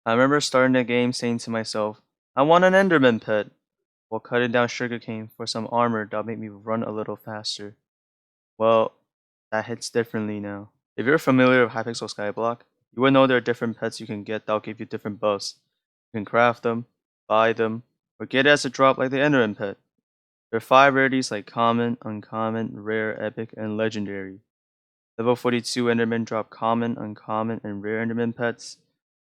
I remember starting the game saying to myself, I want an Enderman pet, while cutting down sugarcane for some armor that'll make me run a little faster. Well, that hits differently now. If you're familiar with Hypixel Skyblock, you would know there are different pets you can get that'll give you different buffs. You can craft them, buy them, or get it as a drop like the Enderman pet. There are 5 rarities like common, uncommon, rare, epic, and legendary. Level 42 Endermen drop common, uncommon, and rare Enderman pets.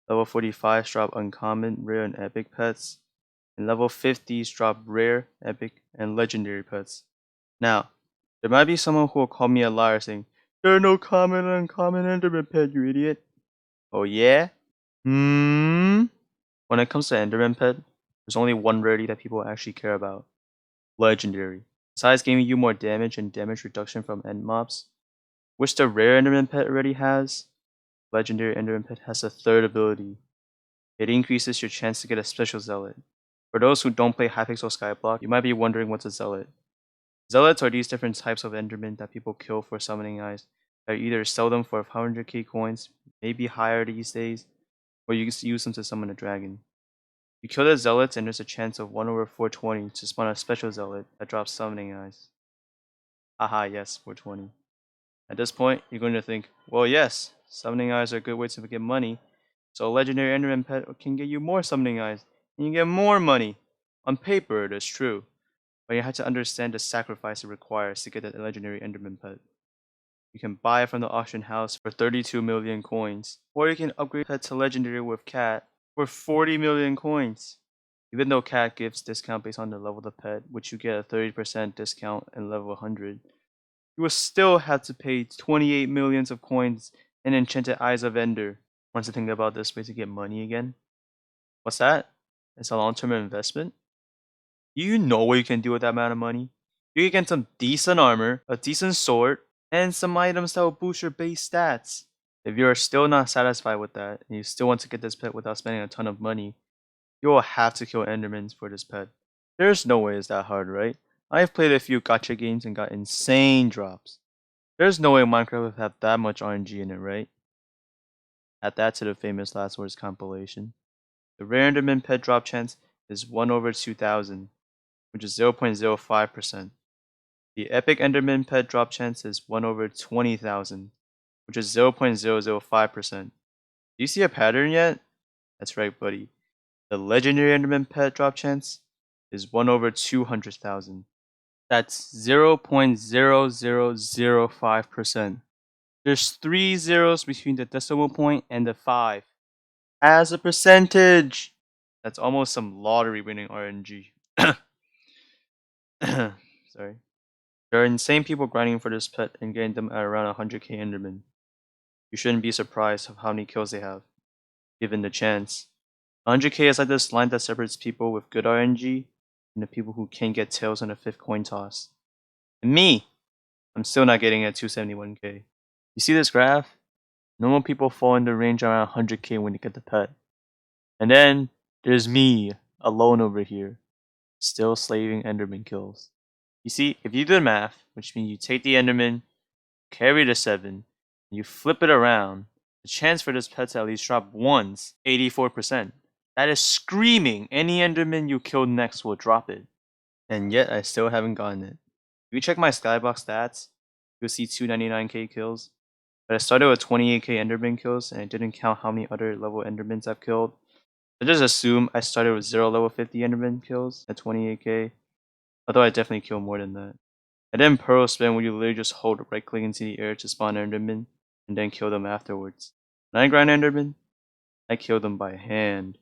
Level 45s drop uncommon, rare, and epic pets. And level 50s drop rare, epic, and legendary pets. Now, there might be someone who will call me a liar saying, there are no common and uncommon Enderman pet, you idiot. Oh yeah? When it comes to Enderman pet, there's only one rarity that people actually care about. Legendary. Besides giving you more damage and damage reduction from end mobs, which the rare Enderman pet already has, Legendary Enderman Pet has a third ability. It increases your chance to get a special zealot. For those who don't play Hypixel Skyblock, you might be wondering what's a zealot. Zealots are these different types of Endermen that people kill for summoning eyes. That either sell them for 500k coins, maybe higher these days, or you can use them to summon a dragon. You kill the zealots and there's a chance of 1 over 420 to spawn a special zealot that drops summoning eyes. Haha, yes, 420. At this point, you're going to think, well yes, summoning eyes are a good way to get money, so a legendary Enderman pet can get you more summoning eyes, and you get more money. On paper, it is true, but you have to understand the sacrifice it requires to get that legendary Enderman pet. You can buy it from the auction house for 32 million coins, or you can upgrade pet to legendary with cat for 40 million coins. Even though cat gives discount based on the level of the pet, which you get a 30% discount in level 100, you will still have to pay 28 millions of coins and enchanted eyes of Ender. Want to think about this way to get money again? What's that? It's a long-term investment? You know what you can do with that amount of money? You can get some decent armor, a decent sword, and some items that will boost your base stats. If you are still not satisfied with that, and you still want to get this pet without spending a ton of money, you will have to kill Endermans for this pet. There's no way it's that hard, right? I've played a few gacha games and got insane drops. There's no way Minecraft would have that much RNG in it, right? Add that to the famous Last Words compilation. The rare Enderman pet drop chance is 1 over 2000, which is 0.05%. The epic Enderman pet drop chance is 1 over 20,000, which is 0.005%. Do you see a pattern yet? That's right, buddy. The legendary Enderman pet drop chance is 1 over 200,000. That's 0.0005%. There's 3 zeros between the decimal point and the 5. As a percentage! That's almost some lottery winning RNG. Sorry. There are insane people grinding for this pet and getting them at around 100k Enderman. You shouldn't be surprised of how many kills they have, given the chance. 100k is like this line that separates people with good RNG and the people who can't get tails on a 5th coin toss. And me! I'm still not getting at 271k. You see this graph? Normal people fall in the range around 100k when you get the pet. And then there's me, alone over here, still slaving Enderman kills. You see, if you do the math, which means you take the Enderman, carry the 7, and you flip it around, the chance for this pet to at least drop once, 84%. That is screaming any Enderman you kill next will drop it. And yet I still haven't gotten it. If you check my Skyblock stats, you'll see 299k kills. But I started with 28k Enderman kills, and I didn't count how many other level Endermans I've killed. I just assume I started with 0 level 50 Enderman kills at 28k, although I definitely kill more than that. I then Pearl spin where you literally just hold right click into the air to spawn Enderman, and then kill them afterwards. When I grind Enderman, I kill them by hand.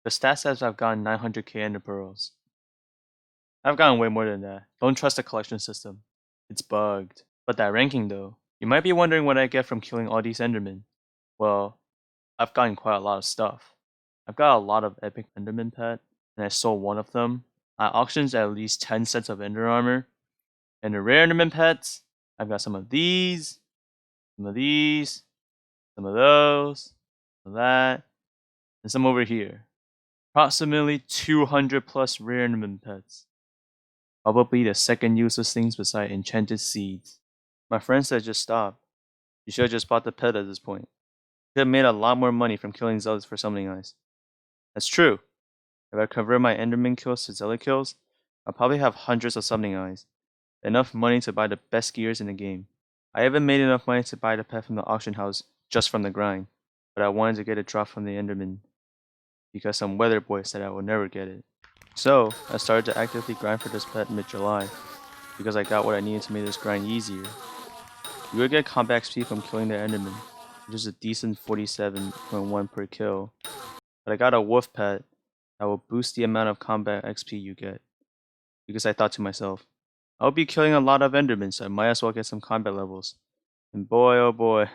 The stat says I've gotten 900k Ender Pearls. I've gotten way more than that. Don't trust the collection system. It's bugged. But that ranking though, you might be wondering what I get from killing all these Endermen. Well, I've gotten quite a lot of stuff. I've got a lot of epic Enderman Pet, and I sold one of them. I auctioned at least 10 sets of Ender Armor. And the rare Enderman Pets, I've got some of these, some of these, some of those, some of that, and some over here. Approximately 200 plus rare Enderman Pets. Probably the second useless things beside enchanted seeds. My friend said just stop. You should have just bought the pet at this point. You could have made a lot more money from killing zealots for summoning eyes. That's true. If I convert my Enderman kills to zealot kills, I'll probably have hundreds of summoning eyes. Enough money to buy the best gears in the game. I haven't made enough money to buy the pet from the auction house just from the grind, but I wanted to get a drop from the Enderman because some weather boy said I would never get it. So, I started to actively grind for this pet mid-July, because I got what I needed to make this grind easier. You would get combat XP from killing the Enderman, which is a decent 47.1 per kill, but I got a wolf pet that will boost the amount of combat XP you get, because I thought to myself, I'll be killing a lot of Endermen, so I might as well get some combat levels. And boy oh boy,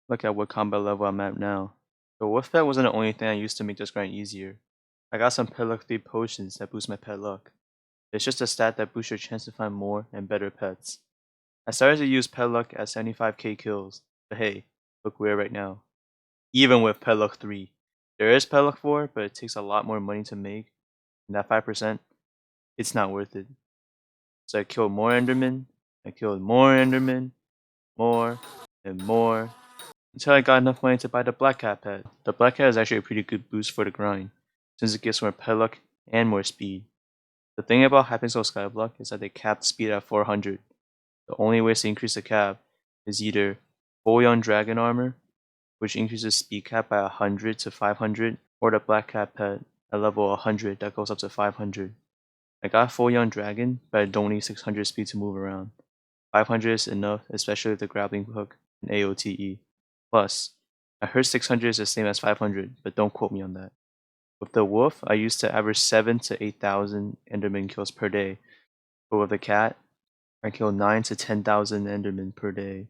look at what combat level I'm at now. The wolf pet wasn't the only thing I used to make this grind easier. I got some pet luck 3 potions that boost my pet luck. It's just a stat that boosts your chance to find more and better pets. I started to use pet luck at 75k kills, but hey, look where right now. Even with pet luck 3. There is pet luck 4, but it takes a lot more money to make, and that 5%, it's not worth it. So I killed more Endermen, I killed more Endermen, more, and more, until I got enough money to buy the Black Cat pet. The Black Cat is actually a pretty good boost for the grind, since it gives more pet luck and more speed. The thing about Hypixel Skyblock is that they capped speed at 400. The only ways to increase the cap is either full young dragon armor, which increases speed cap by 100 to 500, or the Black Cat pet at level 100 that goes up to 500. I got full young dragon, but I don't need 600 speed to move around. 500 is enough, especially with the grappling hook and AOTE. Plus, I heard 600 is the same as 500, but don't quote me on that. With the wolf, I used to average 7 to 8,000 Enderman kills per day, but with the cat, I kill 9 to 10,000 Endermen per day,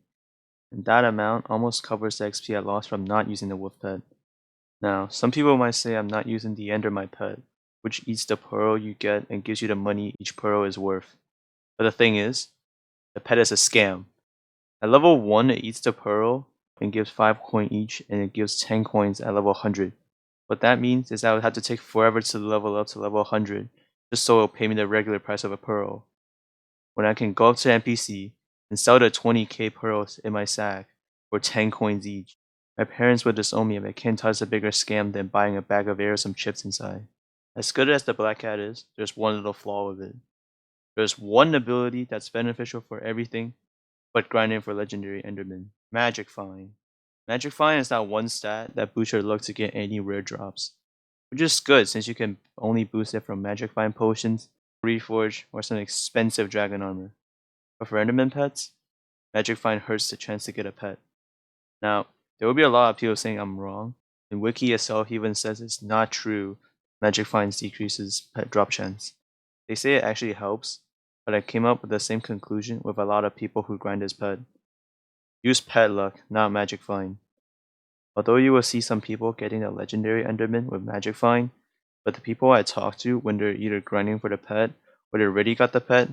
and that amount almost covers the XP I lost from not using the wolf pet. Now, some people might say I'm not using the Enderman Pet, which eats the pearl you get and gives you the money each pearl is worth. But the thing is, the pet is a scam. At level 1 it eats the pearl and gives 5 coin each, and it gives 10 coins at level 100. What that means is I would have to take forever to level up to level 100, just so it'll pay me the regular price of a pearl. When I can go up to NPC and sell the 20k pearls in my sack for 10 coins each. My parents would disown me if I can't tell it's a bigger scam than buying a bag of air with some chips inside. As good as the Black Cat is, there's one little flaw with it. There's one ability that's beneficial for everything, but grinding for Legendary Enderman. Magic Find. Magic Find is that one stat that boosts your luck to get any rare drops, which is good since you can only boost it from Magic Find potions, Reforge, or some expensive dragon armor. But for Enderman pets, Magic Find hurts the chance to get a pet. Now, there will be a lot of people saying I'm wrong, and Wiki itself even says it's not true Magic Finds decreases pet drop chance. They say it actually helps, but I came up with the same conclusion with a lot of people who grind this pet. Use pet luck, not Magic Find. Although you will see some people getting a Legendary Enderman with Magic Find, but the people I talk to when they're either grinding for the pet or they already got the pet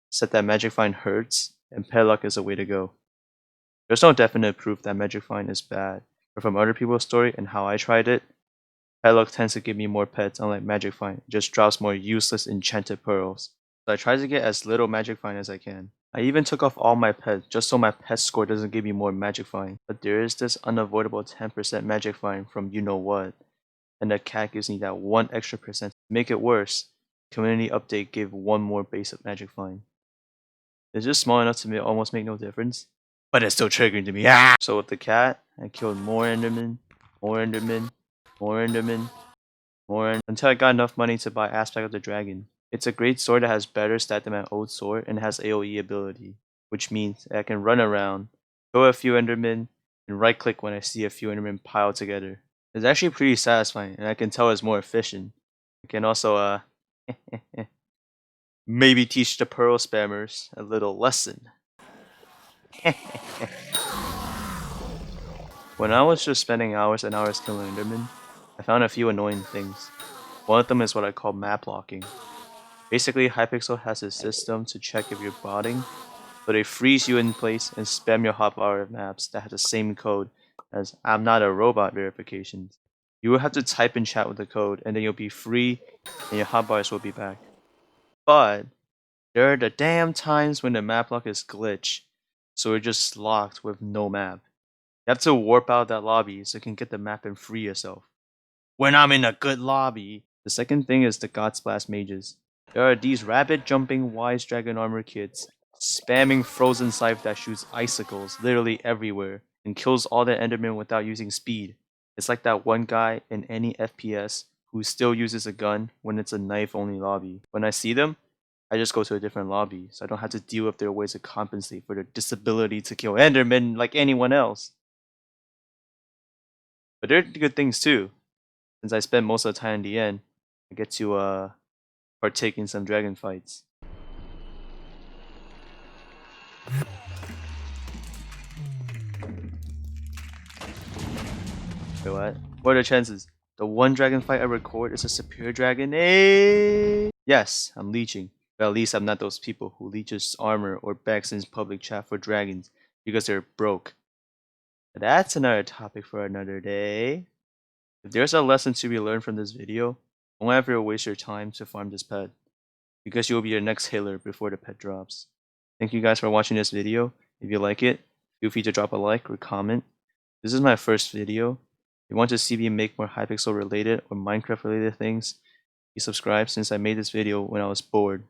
said that Magic Find hurts and pet luck is the way to go. There's no definite proof that Magic Find is bad, but from other people's story and how I tried it, pet luck tends to give me more pets unlike Magic Find. It just drops more useless enchanted pearls. So I try to get as little Magic Find as I can. I even took off all my pets just so my pet score doesn't give me more Magic Find. But there is this unavoidable 10% Magic Find from you know what, and the cat gives me that 1 extra percent. To make it worse, community update gave 1 more base of Magic Find. It's just small enough to almost make no difference, but it's still triggering to me. Ah! So with the cat, I killed more Endermen, more Endermen, more Endermen, more until I got enough money to buy Aspect of the Dragon. It's a great sword that has better stat than my old sword and has AoE ability, which means I can run around, kill a few Endermen, and right click when I see a few Endermen piled together. It's actually pretty satisfying, and I can tell it's more efficient. I can also maybe teach the pearl spammers a little lesson. When I was just spending hours and hours killing Endermen, I found a few annoying things. One of them is what I call map locking. Basically, Hypixel has a system to check if you're botting, so they freeze you in place and spam your hotbar maps that have the same code as I'm not a robot verifications. You will have to type in chat with the code and then you'll be free and your hotbars will be back. But there are the damn times when the map lock is glitched, so we're just locked with no map. You have to warp out that lobby so you can get the map and free yourself. When I'm in a good lobby. The second thing is the Godsplash mages. There are these rabbit jumping wise dragon armor kids, spamming frozen scythe that shoots icicles literally everywhere and kills all the endermen without using speed. It's like that one guy in any FPS who still uses a gun when it's a knife only lobby. When I see them, I just go to a different lobby so I don't have to deal with their ways to compensate for their disability to kill endermen like anyone else. But there are good things too. Since I spend most of the time in the end, I get to partake in some dragon fights. Wait, what? What are the chances? The one dragon fight I record is a superior dragon? Yes, I'm leeching. But at least I'm not those people who leeches armor or begs in public chat for dragons because they're broke. But that's another topic for another day. If there's a lesson to be learned from this video, don't ever waste your time to farm this pet, because you'll be your next healer before the pet drops. Thank you guys for watching this video. If you like it, feel free to drop a like or comment. This is my first video. If you want to see me make more Hypixel related or Minecraft related things, please subscribe since I made this video when I was bored.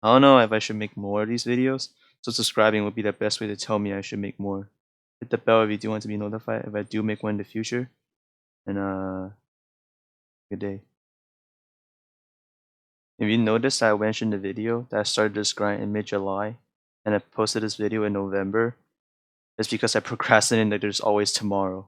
I don't know if I should make more of these videos, so subscribing would be the best way to tell me I should make more. Hit the bell if you do want to be notified if I do make one in the future. And good day. If you noticed that I mentioned in the video that I started this grind in mid-July and I posted this video in November, it's because I procrastinated that there's always tomorrow.